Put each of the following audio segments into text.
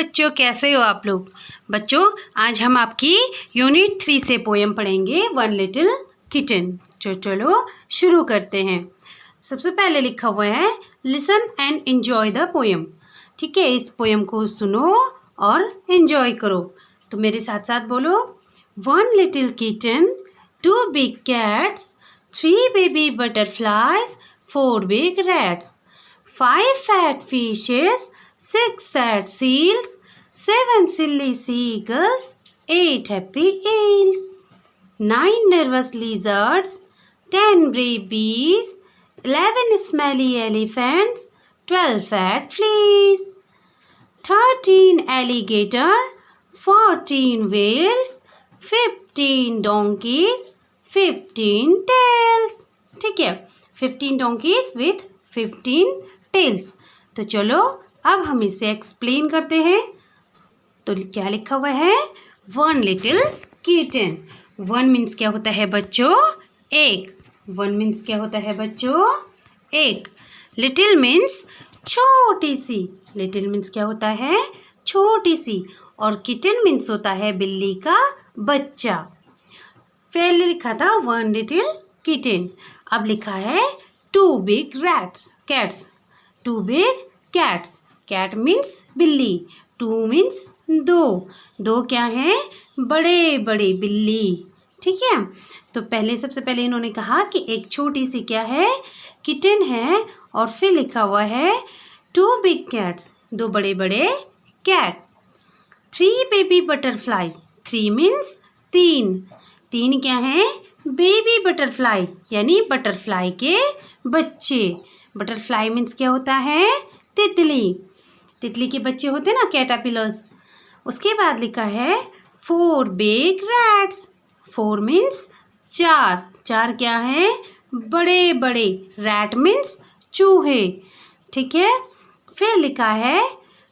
बच्चों, कैसे हो आप लोग। बच्चों, आज हम आपकी यूनिट 3 से पोएम पढ़ेंगे, वन लिटिल किटन। चलो शुरू करते हैं। सबसे पहले लिखा हुआ है listen and enjoy the poem. ठीक है, इस पोएम को सुनो और एंजॉय करो। तो मेरे साथ साथ बोलो, one little kitten, two big cats, three baby butterflies, four big rats, five fat fishes, six sad seals, seven silly seagulls, eight happy eels, nine nervous lizards, 10 brave bees, 11 smelly elephants, 12 fat fleas, 13 alligator, 14 whales, 15 donkeys, 15 tails। ठीक है, 15 donkeys with 15 tails। तो चलो अब हम इसे explain करते हैं। तो क्या लिखा हुआ है, one little kitten. One means क्या होता है बच्चों, एक। वन मीन्स क्या होता है बच्चों, एक। लिटिल मीन्स छोटी सी। लिटिल मीन्स क्या होता है, छोटी सी। और किटन मीन्स होता है बिल्ली का बच्चा। पहले लिखा था वन लिटिल किटन, अब लिखा है two big rats, cats. Two big cats, cat means बिल्ली, टू मीन्स दो। दो क्या है, बड़े बड़े बिल्ली। ठीक है, तो सबसे पहले इन्होंने कहा कि एक छोटी सी क्या है, किटन है। और फिर लिखा हुआ है टू बिग कैट्स, दो बड़े बड़े cat. Three baby butterflies, three means तीन। तीन क्या है, बेबी बटरफ्लाई, यानी बटरफ्लाई के बच्चे। बटरफ्लाई मीन्स क्या होता है, तितली। तितली के बच्चे होते हैं ना, कैटरपिलर्स। उसके बाद लिखा है four big rats. Four means चार। चार क्या है, बड़े बड़े। रैट मीन्स चूहे। ठीक है, फिर लिखा है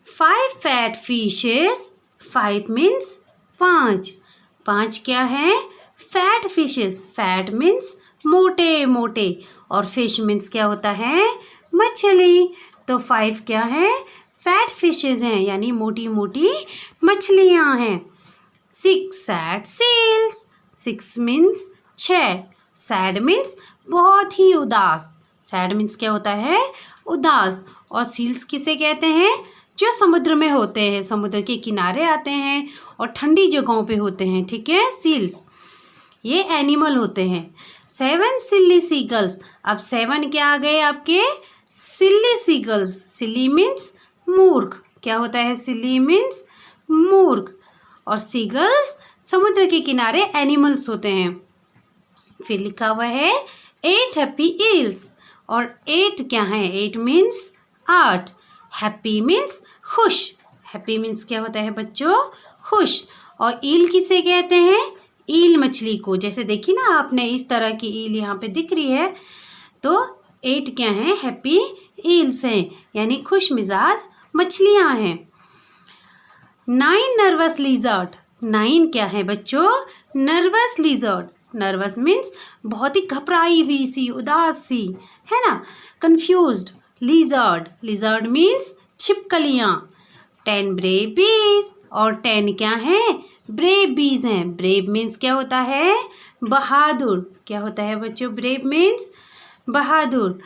five fat fishes. Five means पाँच। पाँच क्या है, फैट फिशेस। फैट मीन्स मोटे मोटे। और फिश मीन्स क्या होता है, मछली। तो फाइव क्या है, फैट फिशेस हैं, यानी मोटी मोटी मछलियाँ हैं। Six sad seals. Six means छः। सैड मीन्स बहुत ही उदास। सैड मीन्स क्या होता है, उदास। और सील्स किसे कहते हैं, जो समुद्र में होते हैं, समुद्र के किनारे आते हैं और ठंडी जगहों पे होते हैं। ठीक है, सील्स ये एनिमल होते हैं। सेवन सिल्ली सीगल्स। अब सेवन क्या आ गए आपके, सिल्ली सीगल्स। सिल्ली मीन्स मूर्ख। क्या होता है, सिल्ली मीन्स मूर्ख। और सीगल्स समुद्र के किनारे एनिमल्स होते हैं। फिर लिखा हुआ है एट हैप्पी ईल्स। और एट क्या है, एट मीन्स आठ। हैप्पी मीन्स खुश। हैप्पी मीन्स क्या होता है बच्चों, खुश। और ईल किसे कहते हैं, ईल मछली को। जैसे देखिए ना आपने, इस तरह की ईल यहाँ पे दिख रही है। तो एट क्या है, हैप्पी ईल्स हैं, यानी खुश मिजाज मछलियाँ हैं। Nine nervous lizard. नाइन क्या है बच्चों, नर्वस लिजर्ड। नर्वस मीन्स बहुत ही घबराई हुई सी, उदास सी, है ना, कंफ्यूज्ड। लिजर्ड, लिजर्ड मीन्स छिपकलियाँ। 10 ब्रेव बीज। और 10 क्या है, ब्रेव बीज हैं। ब्रेव मीन्स क्या होता है, बहादुर। क्या होता है बच्चों, ब्रेव मीन्स बहादुर।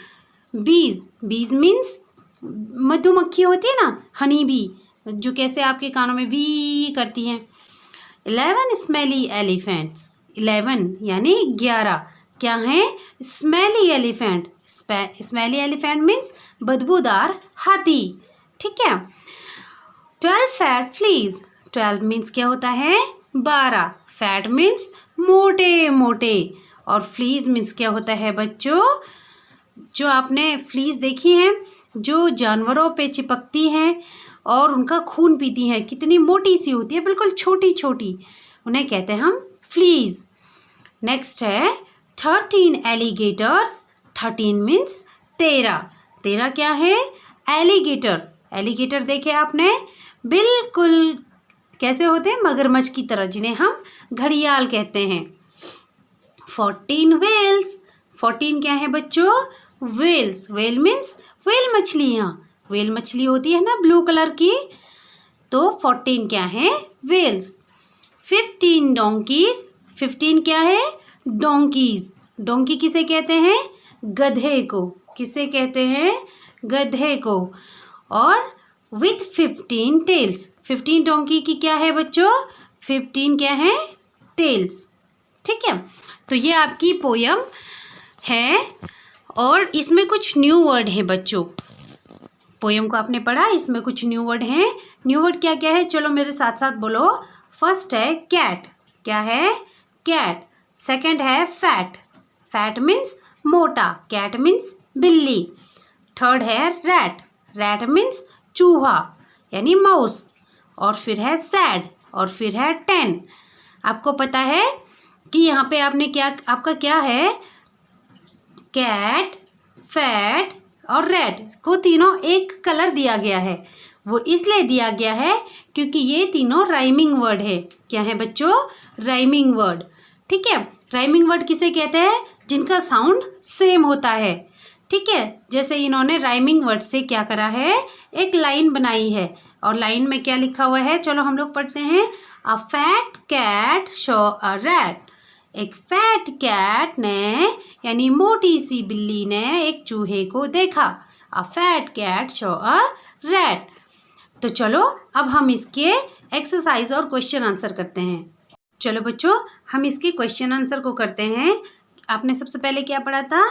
बीज, बीज मीन्स मधुमक्खी होती है ना, हनी बी, जो कैसे आपके कानों में वी करती हैं। 11 स्मेली एलिफेंट्स। 11 यानी 11 क्या है, smelly elephant. Smelly elephant means बदबूदार हाथी। ठीक है। 12 फैट फ्लीज। 12 मीन्स क्या होता है, 12। फैट मीन्स मोटे मोटे। और फ्लीज मीन्स क्या होता है बच्चों, जो आपने फ्लीज देखी हैं, जो जानवरों पे चिपकती हैं और उनका खून पीती हैं, कितनी मोटी सी होती है, बिल्कुल छोटी छोटी, उन्हें कहते हैं हम फ्लीज। नेक्स्ट है 13 एलिगेटर्स। 13 मीन्स 13। 13 क्या है, एलिगेटर। एलिगेटर देखे आपने, बिल्कुल कैसे होते हैं, मगरमच्छ की तरह, जिन्हें हम घड़ियाल कहते हैं। 14 व्हेल्स। 14 क्या है बच्चों, व्हेल्स। व्हेल मीन्स व्हेल मछलियाँ। व्हेल मछली होती है ना ब्लू कलर की, तो 14 क्या है? व्हेल्स। 15 डोंकीज, 15 क्या है? डोंकीज। डोंकी किसे कहते हैं? गधे को। किसे कहते हैं? गधे को। और विथ 15 टेल्स, 15 डोंकी की क्या है बच्चों? 15 क्या है? टेल्स। ठीक है, तो ये आपकी पोयम है और इसमें कुछ न्यू वर्ड है बच्चों। पोयम को आपने पढ़ा, इसमें कुछ न्यू वर्ड हैं। न्यू वर्ड क्या क्या है? चलो मेरे साथ साथ बोलो। फर्स्ट है कैट। क्या है? कैट। सेकंड है फैट। फैट मीन्स मोटा, कैट मीन्स बिल्ली। थर्ड है रैट। रैट मीन्स चूहा यानी माउस। और फिर है सैड और फिर है 10। आपको पता है कि यहाँ पे आपने क्या, आपका क्या है? कैट, फैट और रेड को तीनों एक कलर दिया गया है। वो इसलिए दिया गया है क्योंकि ये तीनों राइमिंग वर्ड है। क्या है बच्चों? Rhyming word. ठीक है, राइमिंग वर्ड किसे कहते हैं? जिनका साउंड सेम होता है। ठीक है, जैसे इन्होंने राइमिंग वर्ड से क्या करा है? एक लाइन बनाई है। और लाइन में क्या लिखा हुआ है? चलो हम लोग पढ़ते हैं। A fat cat saw a rat. एक फैट कैट ने यानी मोटी सी बिल्ली ने एक चूहे को देखा। A fat cat saw a rat. तो चलो अब हम इसके एक्सरसाइज और क्वेश्चन आंसर करते हैं। चलो बच्चों, हम इसके क्वेश्चन आंसर को करते हैं। आपने सबसे पहले क्या पढ़ा था?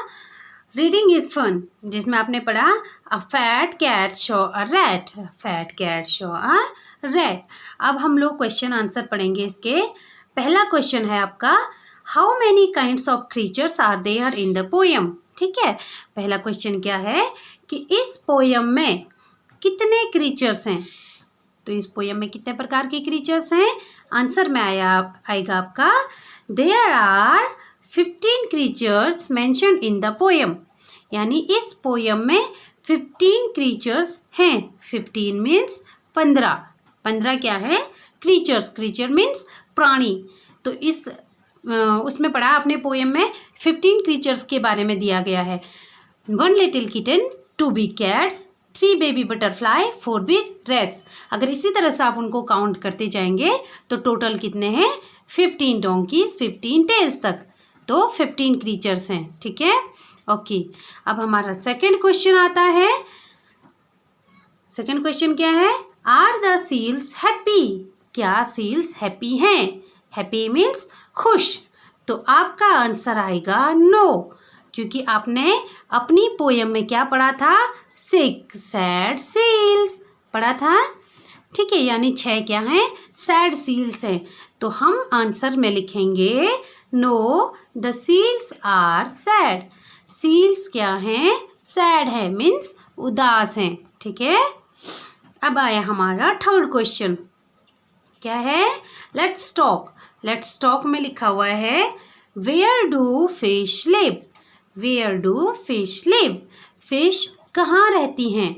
रीडिंग इज फन, जिसमें आपने पढ़ा a fat cat saw a rat. Fat cat saw a rat. अब हम लोग क्वेश्चन आंसर पढ़ेंगे इसके। पहला क्वेश्चन है आपका, how many kinds of creatures are there in the poem. ठीक है, पहला क्वेश्चन क्या है कि इस पोयम में कितने क्रीचर्स हैं। तो इस पोयम में कितने प्रकार के क्रीचर्स हैं? आंसर में आएगा आपका there are 15 creatures mentioned in the poem. यानी इस पोयम में 15 क्रीचर्स हैं। 15 मीन्स 15। 15 क्या है? क्रीचर्स। क्रीचर मीन्स प्राणी। तो इस उसमें पढ़ा आपने पोयम में 15 क्रीचर्स के बारे में दिया गया है। 1 little kitten, 2 big cats, 3 baby butterfly, 4 big rats. अगर इसी तरह से आप उनको काउंट करते जाएंगे तो टोटल कितने हैं? 15 डोंकीज, 15 टेल्स तक। तो 15 क्रीचर्स हैं। ठीक है, ओके। अब हमारा सेकंड क्वेश्चन आता है। सेकंड क्वेश्चन क्या है? Are the seals happy. क्या सील्स हैप्पी हैं? हैप्पी मीन्स खुश। तो आपका आंसर आएगा नो, क्योंकि आपने अपनी पोयम में क्या पढ़ा था? 6 सैड सील्स पढ़ा था। ठीक है, यानी 6 क्या हैं? सैड सील्स हैं। तो हम आंसर में लिखेंगे no, the seals are sad. Seals क्या हैं? सैड है, मीन्स उदास हैं। ठीक है, अब आया हमारा थर्ड क्वेश्चन। क्या है? Let's talk. लेट्स टॉक में लिखा हुआ है where do fish live. Where do fish live. Fish कहाँ रहती हैं?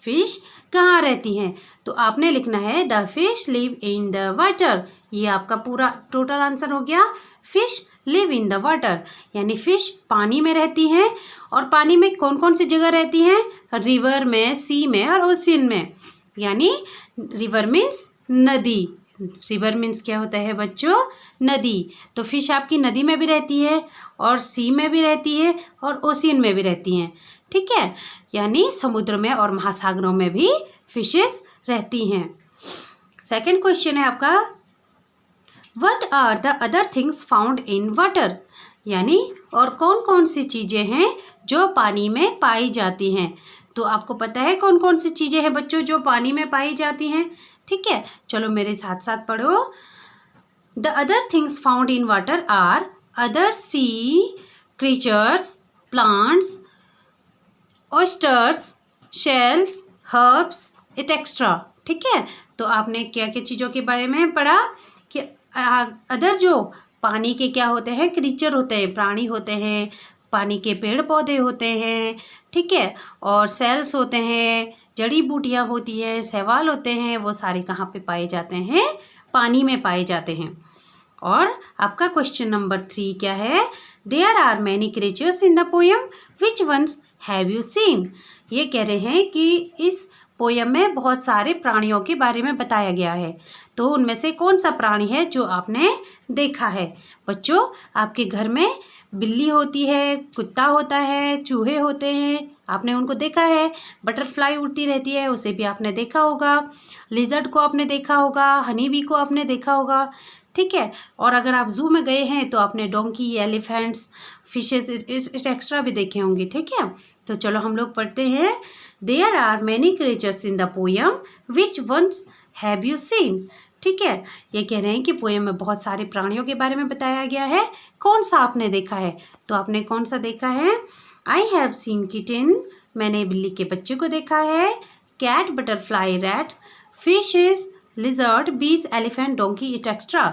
फिश कहाँ रहती हैं? तो आपने लिखना है the fish live in the water. ये आपका पूरा टोटल आंसर हो गया। Fish live in the water, यानी फिश पानी में रहती हैं। और पानी में कौन कौन सी जगह रहती हैं? रिवर में, सी में और ओशियन में। यानी रिवर मीन्स नदी। रिवर मीन्स क्या होता है बच्चों? नदी। तो फिश आपकी नदी में भी रहती है और सी में भी रहती है और ओशियन में भी रहती हैं। ठीक है, यानी समुद्र में और महासागरों में भी फिशेस रहती हैं। सेकंड क्वेश्चन है आपका, what are the other things found in water. यानी और कौन कौन सी चीज़ें हैं जो पानी में पाई जाती हैं। तो आपको पता है कौन कौन सी चीज़ें हैं बच्चों जो पानी में पाई जाती हैं। ठीक है, चलो मेरे साथ साथ पढ़ो। The other things found in water are other sea creatures, plants, oysters, shells, herbs, et cetera. ठीक है, तो आपने क्या क्या चीज़ों के बारे में पढ़ा कि अदर जो पानी के क्या होते हैं? क्रीचर होते हैं, प्राणी होते हैं। पानी के पेड़ पौधे होते हैं। ठीक है, और सेल्स होते हैं, जड़ी बूटियाँ होती हैं, शैवाल होते हैं। वो सारे कहाँ पे पाए जाते हैं? पानी में पाए जाते हैं। और आपका क्वेश्चन नंबर 3 क्या है? There are many creatures in the poem, which ones have you seen. ये कह रहे हैं कि इस पोयम में बहुत सारे प्राणियों के बारे में बताया गया है। तो उनमें से कौन सा प्राणी है जो आपने देखा है? बच्चों, आपके घर में बिल्ली होती है, कुत्ता होता है, चूहे होते हैं, आपने उनको देखा है। बटरफ्लाई उड़ती रहती है, उसे भी आपने देखा होगा। लिजर्ड को आपने देखा होगा, हनी बी को आपने देखा होगा, ठीक है। और अगर आप जू में गए हैं तो आपने डोंकी, एलिफेंट्स, फिशेस एक्स्ट्रा भी देखे होंगे, ठीक है। तो चलो हम लोग पढ़ते हैं। There are many creatures in the poem, which ones have you seen? ठीक है, ये कह रहे हैं कि पोयम में बहुत सारे प्राणियों के बारे में बताया गया है, कौन सा आपने देखा है? तो आपने कौन सा देखा है? आई हैव सीन किटन, मैंने बिल्ली के बच्चे को देखा है। Cat, butterfly, rat, fishes, lizard, bees, elephant, donkey, extra.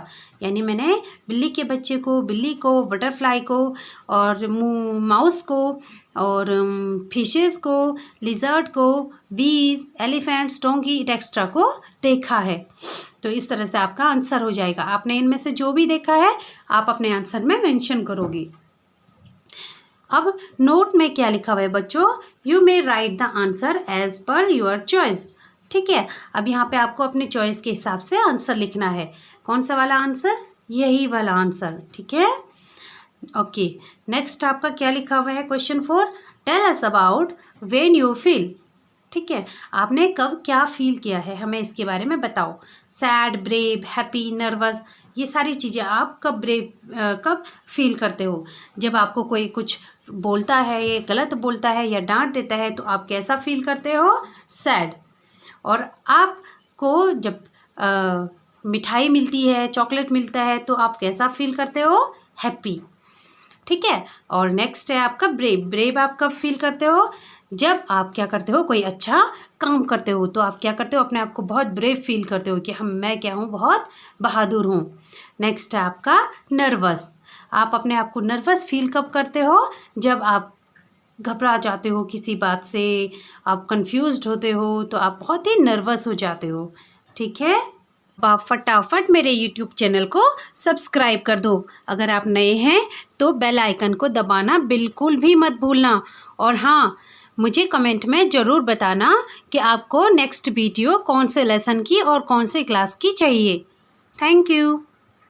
यानी मैंने बिल्ली के बच्चे को, बिल्ली को, बटरफ्लाई को और माउस को और फिशेस को, लिजर्ड को, बीज, एलिफेंट्स, डोंकी, एक्स्ट्रा को देखा है। तो इस तरह से आपका आंसर हो जाएगा। आपने इनमें से जो भी देखा है आप अपने आंसर में मेंशन करोगे। अब नोट में क्या लिखा हुआ है बच्चों? You may write the answer as per your choice. ठीक है, अब यहाँ पे आपको अपने चॉइस के हिसाब से आंसर लिखना है। कौन सा वाला आंसर? यही वाला आंसर, ठीक है। ओके, नेक्स्ट आपका क्या लिखा हुआ है? Question 4, tell us about when you feel. ठीक है, आपने कब क्या फील किया है, हमें इसके बारे में बताओ। सैड, ब्रेव, हैप्पी, नर्वस, ये सारी चीज़ें आप कब फील करते हो? जब आपको कोई कुछ बोलता है, ये गलत बोलता है या डांट देता है तो आप कैसा फील करते हो? सैड। और आपको जब मिठाई मिलती है, चॉकलेट मिलता है तो आप कैसा फील करते हो? हैप्पी। ठीक है, और नेक्स्ट है आपका ब्रेव। ब्रेव आप कब फील करते हो? जब आप क्या करते हो, कोई अच्छा काम करते हो तो आप क्या करते हो, अपने आप को बहुत ब्रेव फील करते हो कि मैं क्या हूँ, बहुत बहादुर हूँ। नेक्स्ट है आपका नर्वस। आप अपने आप को नर्वस फील कब करते हो? जब आप घबरा जाते हो किसी बात से, आप कंफ्यूज्ड होते हो तो आप बहुत ही नर्वस हो जाते हो। ठीक है, आप फटाफट मेरे YouTube चैनल को सब्सक्राइब कर दो। अगर आप नए हैं तो बेल आइकन को दबाना बिल्कुल भी मत भूलना। और हाँ, मुझे कमेंट में ज़रूर बताना कि आपको नेक्स्ट वीडियो कौन से लेसन की और कौन से क्लास की चाहिए। Thank you.